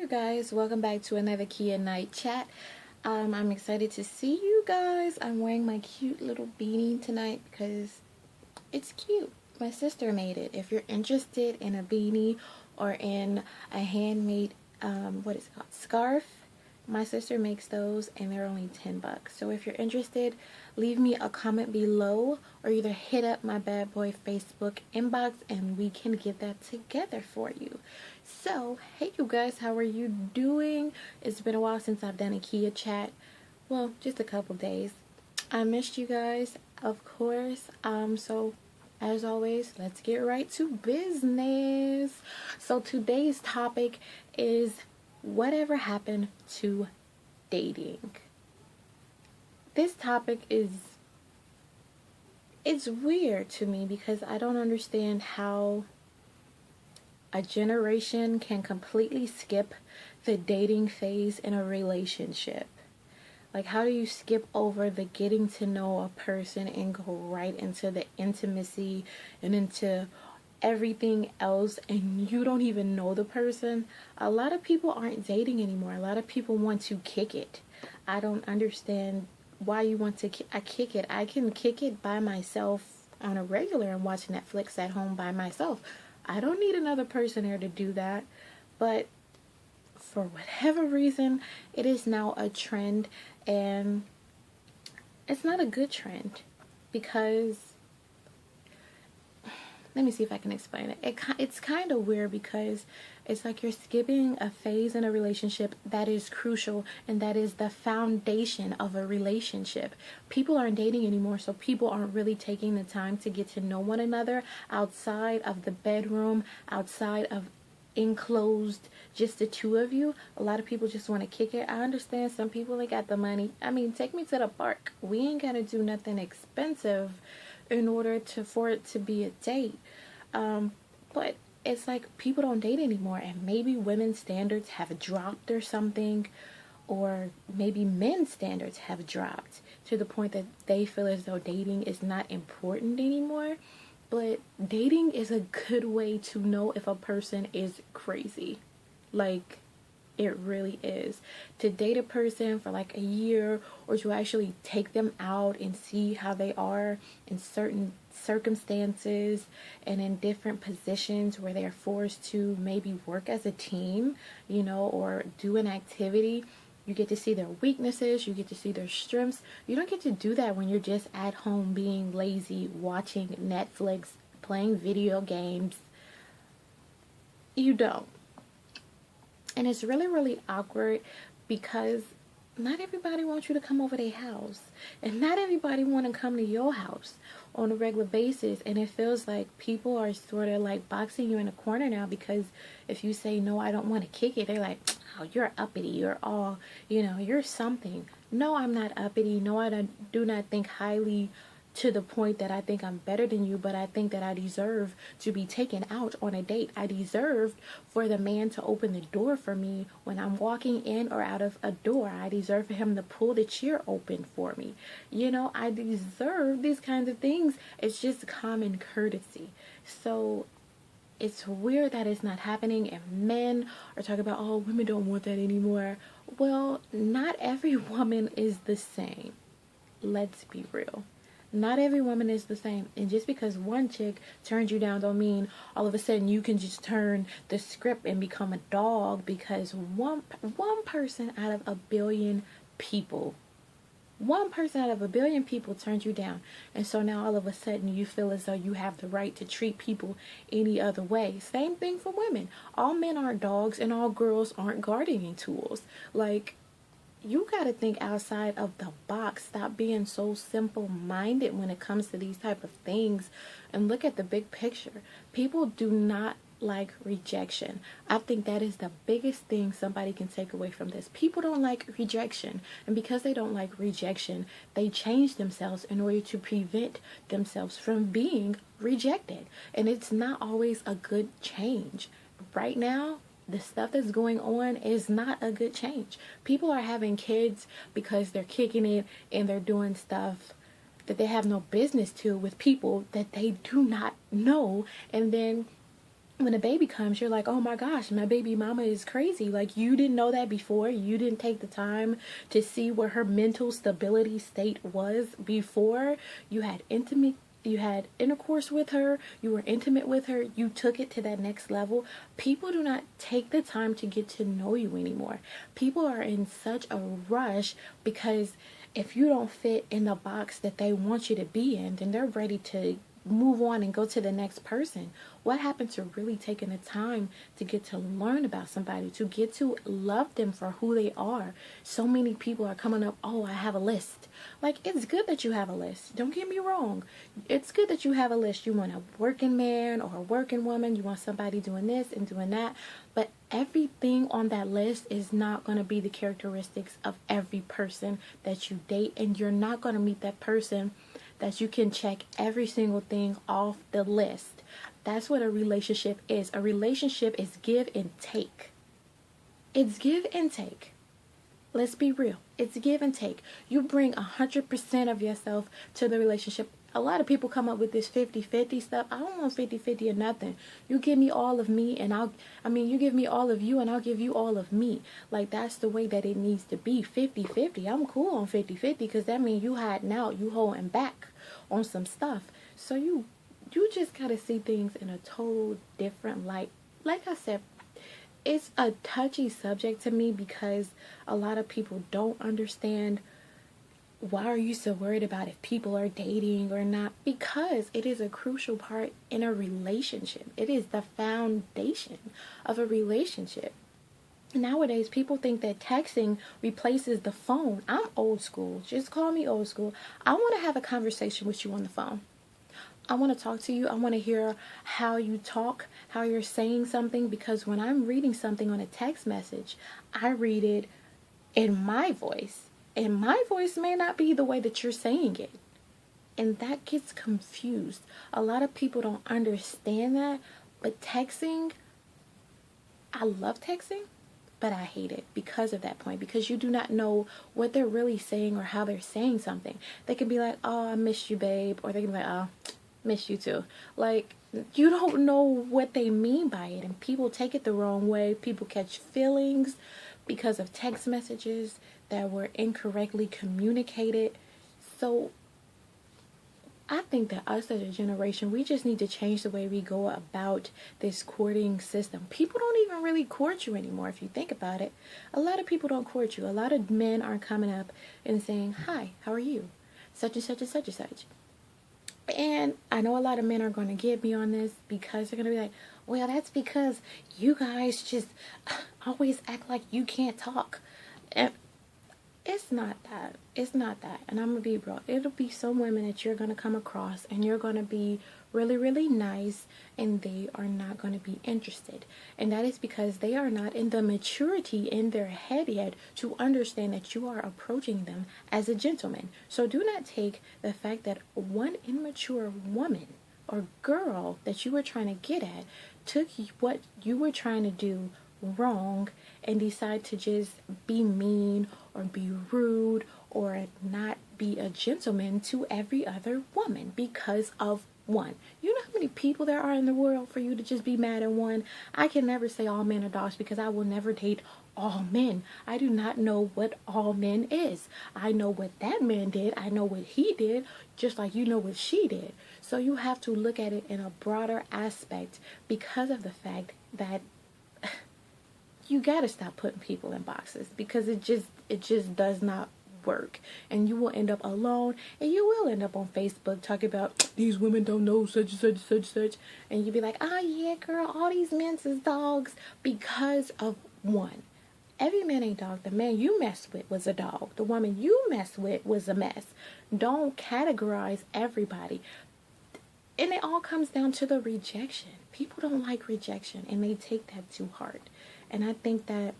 you guys, welcome back to another Kia Night Chat. I'm excited to see you guys. I'm wearing my cute little beanie tonight because it's cute. My sister made it. If you're interested in a beanie or in a handmade what is it called, scarf, my sister makes those and they're only 10 bucks. So if you're interested, leave me a comment below or either hit up my bad boy Facebook inbox and we can get that together for you. So, hey you guys, how are you doing? It's been a while since I've done a Kia chat. Well, just a couple days. I missed you guys, of course. So as always, let's get right to business. So today's topic is whatever happened to dating. This topic it's weird to me because I don't understand how a generation can completely skip the dating phase in a relationship. Like, how do you skip over the getting to know a person and go right into the intimacy and into everything else and you don't even know the person? A lot of people aren't dating anymore. A lot of people want to kick it. I don't understand why you want to kick it. I can kick it by myself on a regular and watch Netflix at home by myself. I don't need another person there to do that. But for whatever reason, it is now a trend, and it's not a good trend because, let me see if I can explain it. It's kind of weird because it's like you're skipping a phase in a relationship that is crucial and that is the foundation of a relationship. People aren't dating anymore, so people aren't really taking the time to get to know one another outside of the bedroom, outside of enclosed, just the two of you. A lot of people just want to kick it. I understand some people, they got the money. I mean, take me to the park. We ain't gotta do nothing expensive in order for it to be a date. But it's like people don't date anymore, and maybe women's standards have dropped or something, or maybe men's standards have dropped to the point that they feel as though dating is not important anymore. But dating is a good way to know if a person is crazy. Like, it really is. To date a person for like a year, or to actually take them out and see how they are in certain circumstances and in different positions where they're forced to maybe work as a team, or do an activity. You get to see their weaknesses, you get to see their strengths. You don't get to do that when you're just at home being lazy, watching Netflix, playing video games. You don't. And it's really, really awkward because not everybody wants you to come over their house. And not everybody want to come to your house on a regular basis. And it feels like people are sort of like boxing you in a corner now, because if you say, no, I don't want to kick it, they're like, oh, you're uppity. You're all, you're something. No, I'm not uppity. No, I do not think highly to the point that I think I'm better than you, but I think that I deserve to be taken out on a date. I deserve for the man to open the door for me when I'm walking in or out of a door. I deserve for him to pull the chair open for me. I deserve these kinds of things. It's just common courtesy. So it's weird that it's not happening, and men are talking about, oh, women don't want that anymore. Well, not every woman is the same. Let's be real. Not every woman is the same. And just because one chick turns you down don't mean all of a sudden you can just turn the script and become a dog because one person out of a billion people, turns you down. And so now all of a sudden you feel as though you have the right to treat people any other way. Same thing for women. All men aren't dogs and all girls aren't gardening tools. Like, you got to think outside of the box. Stop being so simple-minded when it comes to these type of things and look at the big picture. People do not like rejection. I think that is the biggest thing somebody can take away from this. People don't like rejection, and because they don't like rejection, they change themselves in order to prevent themselves from being rejected. And it's not always a good change. Right now, the stuff that's going on is not a good change. People are having kids because they're kicking it and they're doing stuff that they have no business to with people that they do not know. And then when a baby comes, you're like, oh my gosh, my baby mama is crazy. Like, you didn't know that before. You didn't take the time to see where her mental stability state was before you had intercourse with her, you were intimate with her, you took it to that next level. People do not take the time to get to know you anymore. People are in such a rush because if you don't fit in the box that they want you to be in, then they're ready to move on and go to the next person. What happened to really taking the time to get to learn about somebody, to get to love them for who they are? So many people are coming up, oh, I have a list. Like, it's good that you have a list. Don't get me wrong. It's good that you have a list. You want a working man or a working woman. You want somebody doing this and doing that. But everything on that list is not going to be the characteristics of every person that you date. And you're not going to meet that person that you can check every single thing off the list. That's what a relationship is. A relationship is give and take. It's give and take. Let's be real. It's give and take. You bring 100% of yourself to the relationship. A lot of people come up with this 50-50 stuff. I don't want 50-50 or nothing. You give me all of me and you give me all of you and I'll give you all of me. Like, that's the way that it needs to be. 50-50. I'm cool on 50-50 because that means you hiding out, you holding back on some stuff. So you just gotta see things in a total different light. Like I said, it's a touchy subject to me because a lot of people don't understand why are you so worried about if people are dating or not? Because it is a crucial part in a relationship. It is the foundation of a relationship. Nowadays, people think that texting replaces the phone. I'm old school. Just call me old school. I want to have a conversation with you on the phone. I want to talk to you. I want to hear how you talk, how you're saying something, because when I'm reading something on a text message, I read it in my voice. And my voice may not be the way that you're saying it. And that gets confused. A lot of people don't understand that. But texting, I love texting, but I hate it because of that point. Because you do not know what they're really saying or how they're saying something. They can be like, oh, I missed you, babe. Or they can be like, oh, miss you too. Like, you don't know what they mean by it. And people take it the wrong way. People catch feelings because of text messages that were incorrectly communicated. So I think that us as a generation, we just need to change the way we go about this courting system. People don't even really court you anymore, if you think about it. A lot of people don't court you. A lot of men are coming up and saying, hi, how are you? Such and such and such and such. And I know a lot of men are going to get me on this because they're going to be like, well, that's because you guys just always act like you can't talk. And it's not that. It's not that. And I'm going to be real. It'll be some women that you're going to come across and you're going to be really, really nice and they are not going to be interested. And that is because they are not in the maturity in their head yet to understand that you are approaching them as a gentleman. So do not take the fact that one immature woman or girl that you were trying to get at took what you were trying to do wrong and decide to just be mean or be rude or not be a gentleman to every other woman because of one. You know how many people there are in the world for you to just be mad at one? I can never say all men are dogs because I will never date all men. I do not know what all men is. I know what that man did. I know what he did, just like you know what she did. So you have to look at it in a broader aspect because of the fact that you gotta stop putting people in boxes because it just does not work, and you will end up alone, and you will end up on Facebook talking about these women don't know such and such and such and such, and you be like, oh yeah, girl, all these men is dogs because of one. Every man ain't dog. The man you mess with was a dog. The woman you mess with was a mess. Don't categorize everybody. And it all comes down to the rejection. People don't like rejection, and they take that too hard. And I think that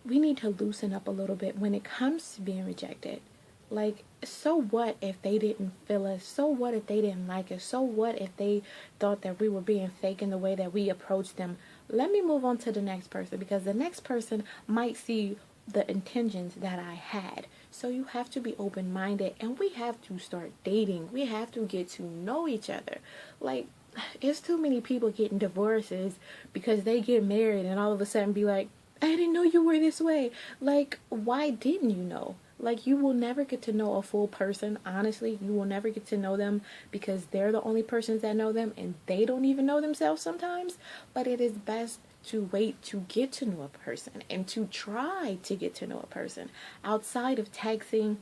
we need to loosen up a little bit when it comes to being rejected. Like, so what if they didn't feel us? So what if they didn't like us? So what if they thought that we were being fake in the way that we approached them? Let me move on to the next person, because the next person might see the intentions that I had. So you have to be open-minded, and we have to start dating. We have to get to know each other. Like, it's too many people getting divorces because they get married and all of a sudden be like, I didn't know you were this way. Like, why didn't you know? Like, you will never get to know a full person. Honestly, you will never get to know them because they're the only persons that know them and they don't even know themselves sometimes. But it is best to wait to get to know a person and to try to get to know a person outside of texting,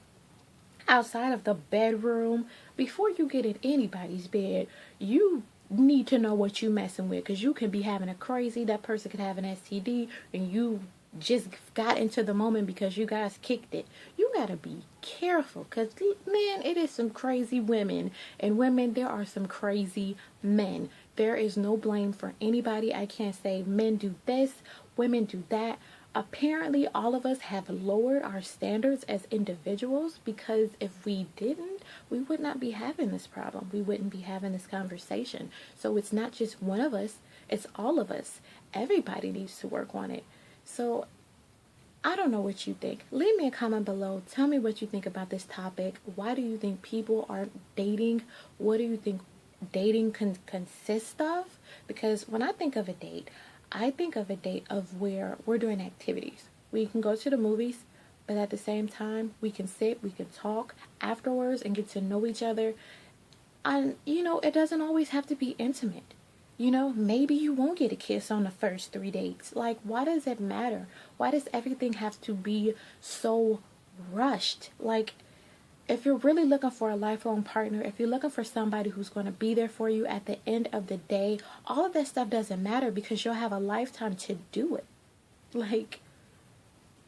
outside of the bedroom. Before you get in anybody's bed, you need to know what you messing with, because you can be having a crazy, that person could have an STD, and you just got into the moment because you guys kicked it. You gotta be careful, because man, it is some crazy women, and women, there are some crazy men. There is no blame for anybody. I can't say men do this, women do that. Apparently all of us have lowered our standards as individuals, because if we didn't, we would not be having this problem. We wouldn't be having this conversation. So it's not just one of us, it's all of us. Everybody needs to work on it. So I don't know what you think. Leave me a comment below. Tell me what you think about this topic. Why do you think people aren't dating? What do you think dating consists of? Because when I think of a date, I think of a date of where we're doing activities. We can go to the movies, but at the same time, we can sit, we can talk afterwards and get to know each other. And, it doesn't always have to be intimate. Maybe you won't get a kiss on the first 3 dates. Like, why does it matter? Why does everything have to be so rushed? Like, if you're really looking for a lifelong partner, if you're looking for somebody who's going to be there for you at the end of the day, all of that stuff doesn't matter because you'll have a lifetime to do it. Like,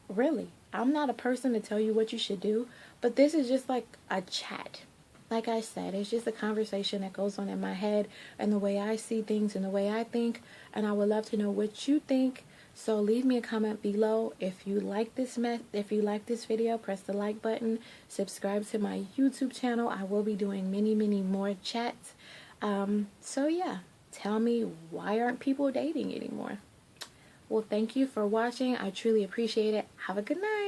really, I'm not a person to tell you what you should do, but this is just like a chat. Like I said, it's just a conversation that goes on in my head and the way I see things and the way I think, and I would love to know what you think. So leave me a comment below. If you like this video, press the like button. Subscribe to my YouTube channel. I will be doing many more chats. So yeah, tell me, why aren't people dating anymore? Well, thank you for watching. I truly appreciate it. Have a good night.